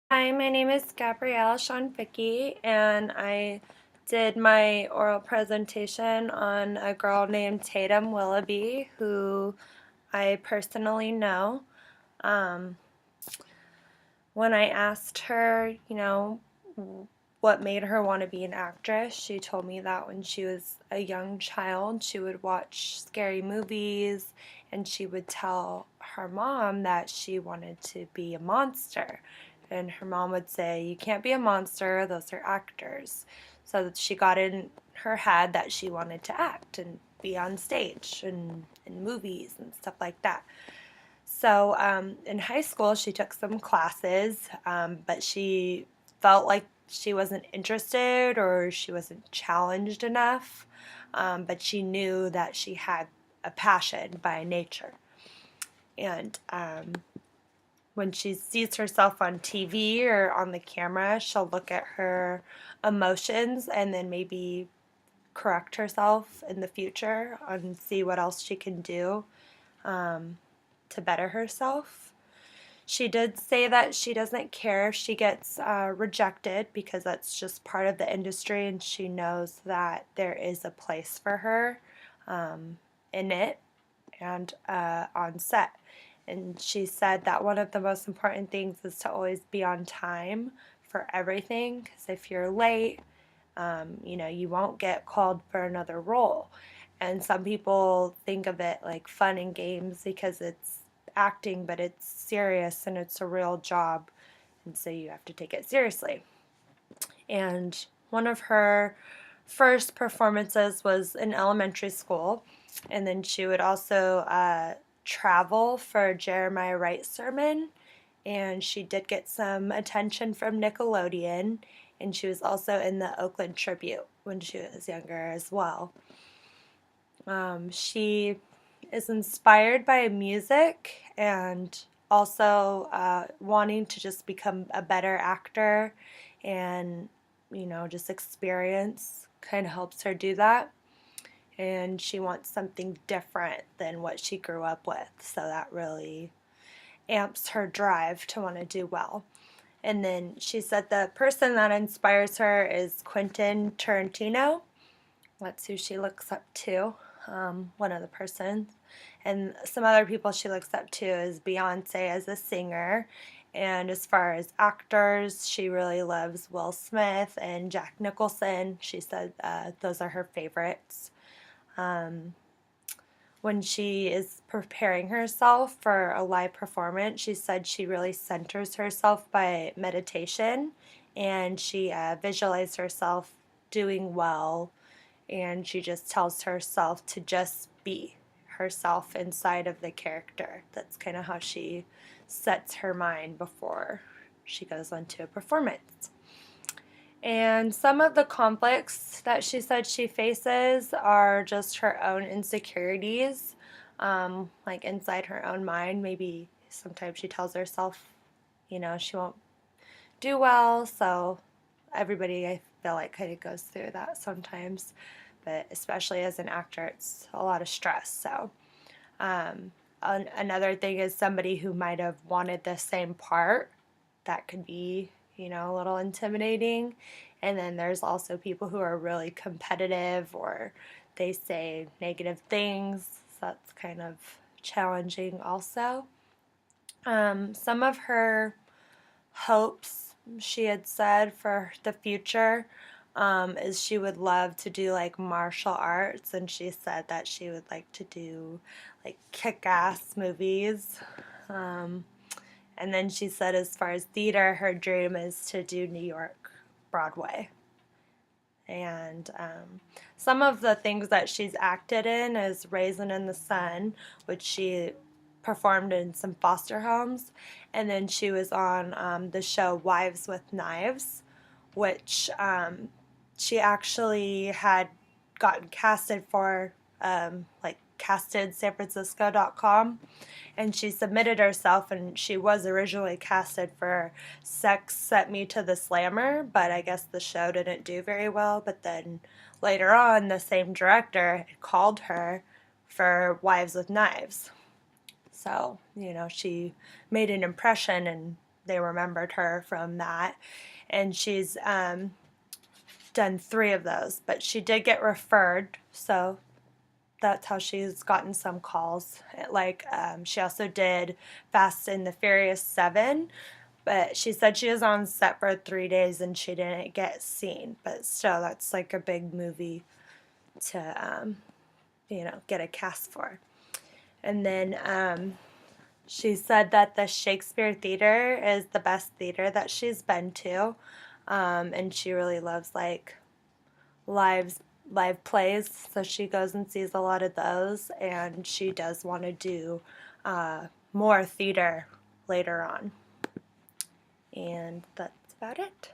Hi, my name is Gabrielle Shonficki, and I did my oral presentation on a girl named Tatum Willoughby, who I personally know. Um, when I asked her, what made her want to be an actress, she told me that when she was a young child, she would watch scary movies and she would tell her mom that she wanted to be a monster. And her mom would say, "You can't be a monster, those are actors." So she got in her head that she wanted to act and be on stage and in movies and stuff like that. So in high school, she took some classes, but she felt like she wasn't interested or she wasn't challenged enough. But she knew that she had a passion by nature. And when she sees herself on TV or on the camera, she'll look at her emotions and then maybe correct herself in the future and see what else she can do to better herself. She did say that she doesn't care if she gets rejected because that's just part of the industry, and she knows that there is a place for her in it and on set. And she said that one of the most important things is to always be on time for everything, because if you're late, you won't get called for another role. And some people think of it like fun and games because it's acting, but it's serious and it's a real job, and so you have to take it seriously. And one of her first performances was in elementary school, and then she would also travel for Jeremiah Wright's sermon, and she did get some attention from Nickelodeon, and she was also in the Oakland Tribute when she was younger as well. She is inspired by music and also wanting to just become a better actor, and just experience kind of helps her do that. And she wants something different than what she grew up with, so that really amps her drive to want to do well. And then she said the person that inspires her is Quentin Tarantino. That's who she looks up to, one of the persons. And some other people she looks up to is Beyonce as a singer. And as far as actors, she really loves Will Smith and Jack Nicholson. She said those are her favorites. When she is preparing herself for a live performance, she said she really centers herself by meditation, and she visualizes herself doing well, and she just tells herself to just be herself inside of the character. That's kind of how she sets her mind before she goes onto a performance. And some of the conflicts that she said she faces are just her own insecurities, like inside her own mind. Maybe sometimes she tells herself, she won't do well. So everybody, I feel like, kind of goes through that sometimes. But especially as an actor, it's a lot of stress. So another thing is somebody who might have wanted the same part. That could be, a little intimidating. And then there's also people who are really competitive or they say negative things. So that's kind of challenging also. Some of her hopes she had said for the future is she would love to do like martial arts, and she said that she would like to do like kick-ass movies. And then she said as far as theater, her dream is to do New York Broadway. And some of the things that she's acted in is Raisin in the Sun, which she performed in some foster homes. And then she was on the show Wives with Knives, which she actually had gotten casted for, like castedsanfrancisco.com, and she submitted herself, and she was originally casted for Sex Sent Me to the Slammer, but I guess the show didn't do very well. But then later on, the same director called her for Wives with Knives. So, she made an impression, and they remembered her from that. And she's done 3 of those, but she did get referred, so that's how she's gotten some calls. Like, she also did Fast and the Furious 7, but she said she was on set for 3 days and she didn't get seen. But still, that's like a big movie to, get a cast for. And then she said that the Shakespeare Theater is the best theater that she's been to, and she really loves like live plays, so she goes and sees a lot of those, and she does want to do more theater later on. And that's about it.